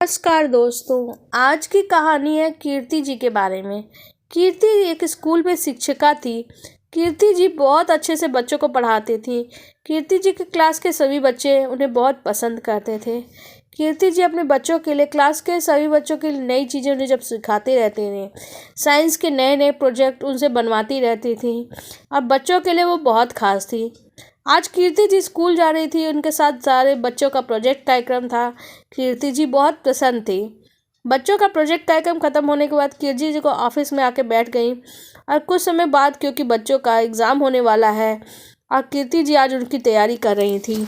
नमस्कार दोस्तों, आज की कहानी है कीर्ति जी के बारे में। कीर्ति एक स्कूल में शिक्षिका थी। कीर्ति जी बहुत अच्छे से बच्चों को पढ़ाती थी। कीर्ति जी के क्लास के सभी बच्चे उन्हें बहुत पसंद करते थे। कीर्ति जी अपने बच्चों के लिए, क्लास के सभी बच्चों के लिए नई चीज़ें उन्हें जब सिखाती रहती थी, साइंस के नए नए प्रोजेक्ट उनसे बनवाती रहती थी और बच्चों के लिए वो बहुत खास थी। आज कीर्ति जी स्कूल जा रही थी, उनके साथ सारे बच्चों का प्रोजेक्ट कार्यक्रम था। कीर्ति जी बहुत प्रसन्न थी। बच्चों का प्रोजेक्ट कार्यक्रम खत्म होने के बाद कीर्ति जी को ऑफिस में आके बैठ गई और कुछ समय बाद, क्योंकि बच्चों का एग्ज़ाम होने वाला है और कीर्ति जी आज उनकी तैयारी कर रही थी।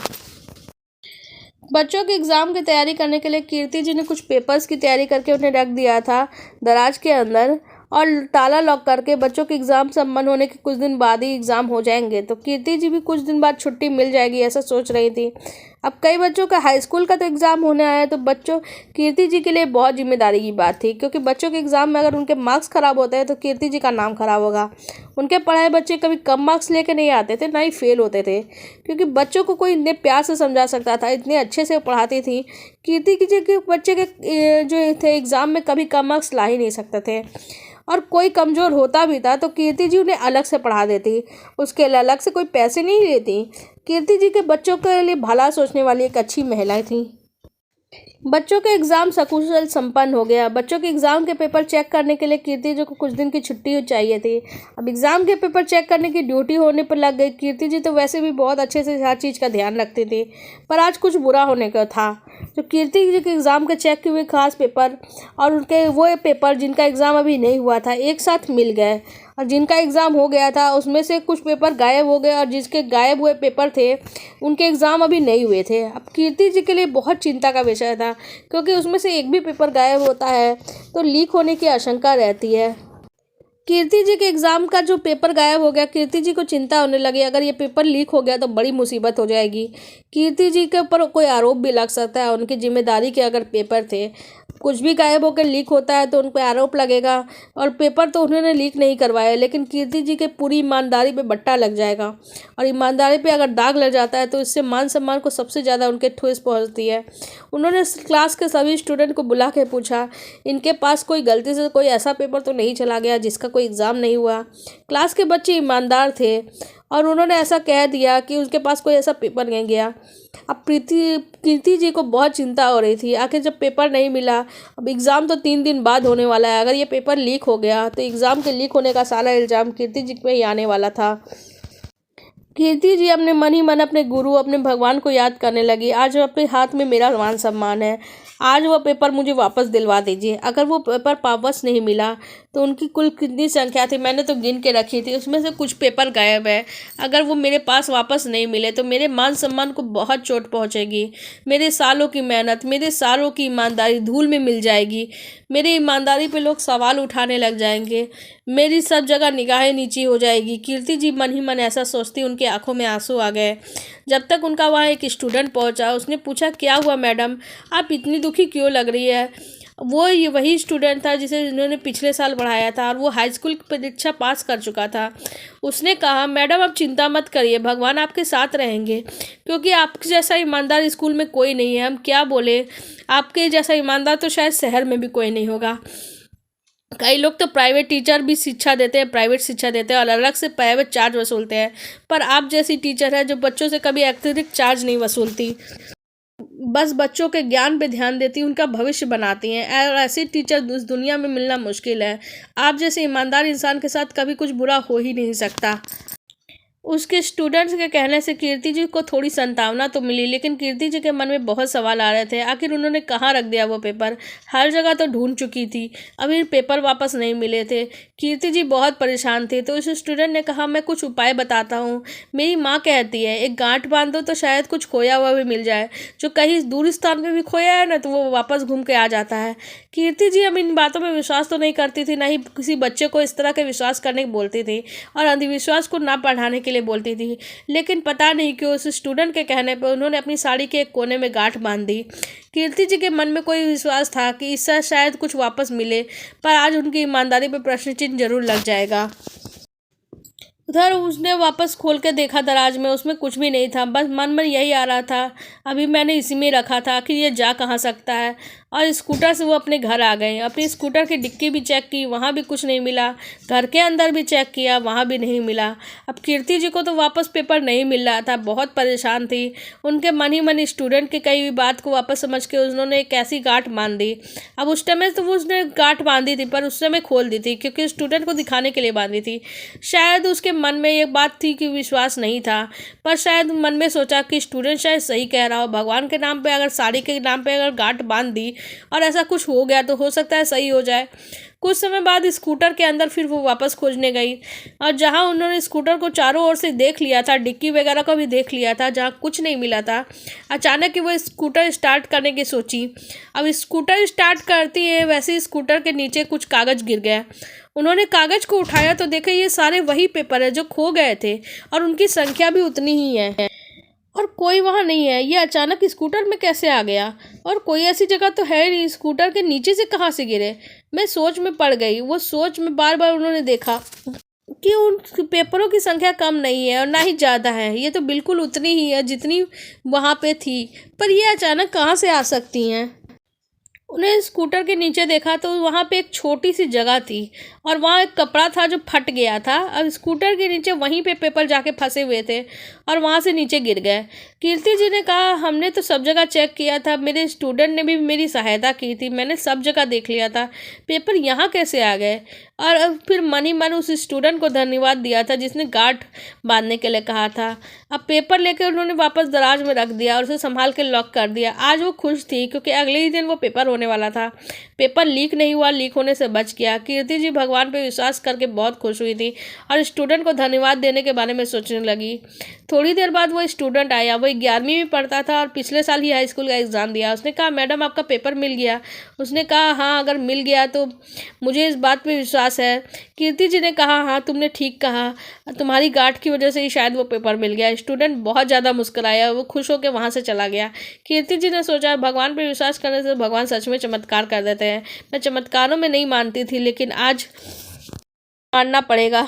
बच्चों के एग्ज़ाम की तैयारी करने के लिए कीर्ति जी ने कुछ पेपर्स की तैयारी करके उन्हें रख दिया था दराज के अंदर और ताला लॉक करके। बच्चों के एग्ज़ाम संपन्न होने के कुछ दिन बाद ही एग्ज़ाम हो जाएंगे, तो कीर्ति जी भी कुछ दिन बाद छुट्टी मिल जाएगी, ऐसा सोच रही थी। अब कई बच्चों का हाई स्कूल का तो एग्ज़ाम होने आया है, तो कीर्ति जी के लिए बहुत जिम्मेदारी की बात थी, क्योंकि बच्चों के एग्ज़ाम में अगर उनके मार्क्स ख़राब होते हैं तो कीर्ति जी का नाम खराब होगा। उनके पढ़ाए बच्चे कभी कम मार्क्स लेके नहीं आते थे, ना ही फेल होते थे, क्योंकि बच्चों को कोई इतने प्यार से समझा सकता था, इतने अच्छे से पढ़ाती थी। कीर्ति जी के बच्चे के जो थे एग्ज़ाम में कभी कम मार्क्स ला ही नहीं सकते थे, और कोई कमज़ोर होता भी था तो कीर्ति जी उन्हें अलग से पढ़ा देती, उसके लिए अलग से कोई पैसे नहीं लेती। कीर्ति जी के बच्चों के लिए भला सोचने वाली एक अच्छी महिला थी। बच्चों के एग्ज़ाम सकुशल संपन्न हो गया। बच्चों के एग्ज़ाम के पेपर चेक करने के लिए कीर्ति जी को कुछ दिन की छुट्टी चाहिए थी। अब एग्ज़ाम के पेपर चेक करने की ड्यूटी होने पर लग गई। कीर्ति जी तो वैसे भी बहुत अच्छे से हर चीज़ का ध्यान रखती थी, पर आज कुछ बुरा होने का था। तो कीर्ति जी के एग्ज़ाम के चेक हुए खास पेपर और उनके वो पेपर जिनका एग्ज़ाम अभी नहीं हुआ था एक साथ मिल गए, और जिनका एग्ज़ाम हो गया था उसमें से कुछ पेपर गायब हो गए, और जिसके गायब हुए पेपर थे उनके एग्ज़ाम अभी नहीं हुए थे। अब कीर्ति जी के लिए बहुत चिंता का विषय था, क्योंकि उसमें से एक भी पेपर गायब होता है तो लीक होने की आशंका रहती है। कीर्ति जी के एग्ज़ाम का जो पेपर गायब हो गया, कीर्ति जी को चिंता होने लगी, अगर ये पेपर लीक हो गया तो बड़ी मुसीबत हो जाएगी। कीर्ति जी के ऊपर कोई आरोप भी लग सकता है, उनकी जिम्मेदारी के अगर पेपर थे। कुछ भी गायब होकर लीक होता है तो उन पर आरोप लगेगा, और पेपर तो उन्होंने लीक नहीं करवाया, लेकिन कीर्ति जी के पूरी ईमानदारी पे बट्टा लग जाएगा, और ईमानदारी पे अगर दाग लग जाता है तो इससे मान सम्मान को सबसे ज़्यादा उनके ठेस पहुंचती है। उन्होंने क्लास के सभी स्टूडेंट को बुला के पूछा, इनके पास कोई गलती से कोई ऐसा पेपर तो नहीं चला गया जिसका कोई एग्ज़ाम नहीं हुआ। क्लास के बच्चे ईमानदार थे और उन्होंने ऐसा कह दिया कि उनके पास कोई ऐसा पेपर नहीं गया। अब कीर्ति जी को बहुत चिंता हो रही थी, आखिर जब पेपर नहीं मिला, अब एग्ज़ाम तो 3 दिन बाद होने वाला है, अगर ये पेपर लीक हो गया तो एग्ज़ाम के लीक होने का सारा इल्ज़ाम कीर्ति जी पे ही आने वाला था। कीर्ति जी अपने मन ही मन अपने गुरु, अपने भगवान को याद करने लगी। आज अपने हाथ में मेरा मान सम्मान है, आज वो पेपर मुझे वापस दिलवा दीजिए। अगर वो पेपर वापस नहीं मिला तो उनकी कुल कितनी संख्या थी मैंने तो गिन के रखी थी, उसमें से कुछ पेपर गायब है। अगर वो मेरे पास वापस नहीं मिले तो मेरे मान सम्मान को बहुत चोट पहुंचेगी। मेरे सालों की मेहनत, मेरे सालों की ईमानदारी धूल में मिल जाएगी। मेरी ईमानदारी पे लोग सवाल उठाने लग जाएंगे, मेरी सब जगह निगाहें नीची हो जाएगी। कीर्ति जी मन ही मन ऐसा सोचती, उनकी आंखों में आंसू आ गए। जब तक उनका वहाँ एक स्टूडेंट पहुँचा, उसने पूछा, क्या हुआ मैडम, आप इतनी दुखी क्यों लग रही है। वो ये वही स्टूडेंट था जिसे इन्होंने पिछले साल पढ़ाया था, और वो हाई स्कूल की परीक्षा पास कर चुका था। उसने कहा, मैडम आप चिंता मत करिए, भगवान आपके साथ रहेंगे, क्योंकि आपके जैसा ईमानदार स्कूल में कोई नहीं है। हम क्या बोले, आपके जैसा ईमानदार तो शायद शहर में भी कोई नहीं होगा। कई लोग तो प्राइवेट टीचर भी शिक्षा देते हैं, प्राइवेट शिक्षा देते हैं और अलग से प्राइवेट चार्ज वसूलते हैं, पर आप जैसी टीचर है जो बच्चों से कभी अतिरिक्त चार्ज नहीं वसूलती, बस बच्चों के ज्ञान पे ध्यान देती, उनका भविष्य बनाती हैं, और ऐसी टीचर इस दुनिया में मिलना मुश्किल है। आप जैसे ईमानदार इंसान के साथ कभी कुछ बुरा हो ही नहीं सकता। उसके स्टूडेंट्स के कहने से कीर्ति जी को थोड़ी संतावना तो मिली, लेकिन कीर्ति जी के मन में बहुत सवाल आ रहे थे। आखिर उन्होंने कहाँ रख दिया वो पेपर, हर जगह तो ढूंढ चुकी थी, अभी पेपर वापस नहीं मिले थे। कीर्ति जी बहुत परेशान थी, तो उस स्टूडेंट ने कहा, मैं कुछ उपाय बताता हूँ। मेरी माँ कहती है एक गांठ बांध दो तो शायद कुछ खोया हुआ भी मिल जाए, जो कहीं दूर स्थान पर भी खोया है ना तो वो वापस घूम के आ जाता है। कीर्ति जी अब इन बातों में विश्वास तो नहीं करती थी, ना ही किसी बच्चे को इस तरह के विश्वास करने बोलती थी, और अंधविश्वास को ना पढ़ाने के लिए बोलती थी। लेकिन पता नहीं क्यों उस स्टूडेंट के कहने पर उन्होंने अपनी साड़ी के एक कोने में गांठ बांध दी। कीर्ति जी के मन में कोई विश्वास था कि इससे शायद कुछ वापस मिले, पर आज उनकी ईमानदारी पर प्रश्न चिन्ह जरूर लग जाएगा। उधर उसने वापस खोल के देखा दराज में, उसमें कुछ भी नहीं था। बस मन में यही आ रहा था, अभी मैंने इसी में रखा था, आखिर ये जा कहाँ सकता है। और स्कूटर से वो अपने घर आ गए। अपनी स्कूटर की डिक्की भी चेक की, वहाँ भी कुछ नहीं मिला। घर के अंदर भी चेक किया, वहाँ भी नहीं मिला। अब कीर्ति जी को तो वापस पेपर नहीं मिल रहा था, बहुत परेशान थी। उनके मन ही मन स्टूडेंट की कई बात को वापस समझ के उन्होंने एक ऐसी गांठ बांध दी। अब उस टाइम तो वो उसने गांठ बांधी थी, पर उस समय खोल दी थी क्योंकि स्टूडेंट को दिखाने के लिए बांधी थी। शायद उसके मन में ये बात थी कि विश्वास नहीं था, पर शायद मन में सोचा कि स्टूडेंट शायद सही कह रहा हो। भगवान के नाम पे अगर साड़ी के नाम पे अगर गांठ बांध दी और ऐसा कुछ हो गया तो हो सकता है सही हो जाए। कुछ समय बाद स्कूटर के अंदर फिर वो वापस खोजने गई, और जहां उन्होंने स्कूटर को चारों ओर से देख लिया था, डिक्की वगैरह को भी देख लिया था, जहां कुछ नहीं मिला था, अचानक ही वो स्कूटर स्टार्ट करने की सोची। अब स्कूटर स्टार्ट करती है, वैसे ही स्कूटर के नीचे कुछ कागज़ गिर गया। उन्होंने कागज़ को उठाया तो देखा ये सारे वही पेपर है जो खो गए थे, और उनकी संख्या भी उतनी ही है, और कोई वहाँ नहीं है। ये अचानक स्कूटर में कैसे आ गया, और कोई ऐसी जगह तो है नहीं, स्कूटर के नीचे से कहाँ से गिरे। मैं सोच में पड़ गई। वो सोच में बार बार उन्होंने देखा कि उन पेपरों की संख्या कम नहीं है और ना ही ज़्यादा है, ये तो बिल्कुल उतनी ही है जितनी वहाँ पे थी, पर ये अचानक कहाँ से आ सकती हैं। उन्हें स्कूटर के नीचे देखा तो वहाँ पे एक छोटी सी जगह थी, और वहाँ एक कपड़ा था जो फट गया था। अब स्कूटर के नीचे वहीं पे पेपर जाके फंसे हुए थे और वहाँ से नीचे गिर गए। कीर्ति जी ने कहा, हमने तो सब जगह चेक किया था, मेरे स्टूडेंट ने भी मेरी सहायता की थी, मैंने सब जगह देख लिया था, पेपर यहाँ कैसे आ गए। और अब फिर मन ही मन उस स्टूडेंट को धन्यवाद दिया था जिसने गांठ बांधने के लिए कहा था। अब पेपर लेकर उन्होंने वापस दराज में रख दिया और उसे संभाल के लॉक कर दिया। आज वो खुश थी क्योंकि अगले ही दिन वो पेपर होने वाला था। पेपर लीक नहीं हुआ, लीक होने से बच गया। कीर्ति जी भगवान पे विश्वास करके बहुत खुश हुई थी और स्टूडेंट को धन्यवाद देने के बारे में सोचने लगी। थोड़ी देर बाद वो स्टूडेंट आया। वो 11वीं में पढ़ता था और पिछले साल ही हाई स्कूल का एग्ज़ाम दिया। उसने कहा, मैडम आपका पेपर मिल गया। उसने कहा, हाँ अगर मिल गया तो मुझे इस बात पे विश्वास है। कीर्ति जी ने कहा, हाँ तुमने ठीक कहा, तुम्हारी गांठ की वजह से ही शायद वो पेपर मिल गया। स्टूडेंट बहुत ज़्यादा मुस्कुराया, वो खुश होकर वहाँ से चला गया। कीर्ति जी ने सोचा, भगवान पे विश्वास करने से भगवान सच में चमत्कार कर देते हैं। मैं चमत्कारों में नहीं मानती थी, लेकिन आज मानना पड़ेगा।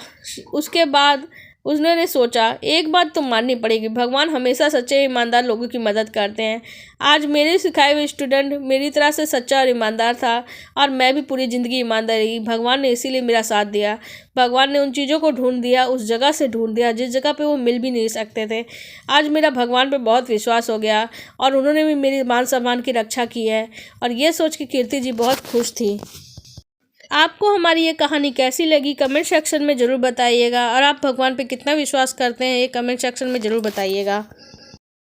उसके बाद उन्होंने सोचा, एक बात तो माननी पड़ेगी, भगवान हमेशा सच्चे ईमानदार लोगों की मदद करते हैं। आज मेरे सिखाए हुए स्टूडेंट मेरी तरह से सच्चा और ईमानदार था, और मैं भी पूरी ज़िंदगी ईमानदार रही। भगवान ने इसीलिए मेरा साथ दिया। भगवान ने उन चीज़ों को ढूंढ दिया, उस जगह से ढूंढ दिया जिस जगह पे वो मिल भी नहीं सकते थे। आज मेरा भगवान पे बहुत विश्वास हो गया, और उन्होंने भी मेरी मान सम्मान की रक्षा की है। और ये सोच के कीर्ति जी बहुत खुश थी। आपको हमारी ये कहानी कैसी लगी कमेंट सेक्शन में ज़रूर बताइएगा, और आप भगवान पे कितना विश्वास करते हैं ये कमेंट सेक्शन में ज़रूर बताइएगा।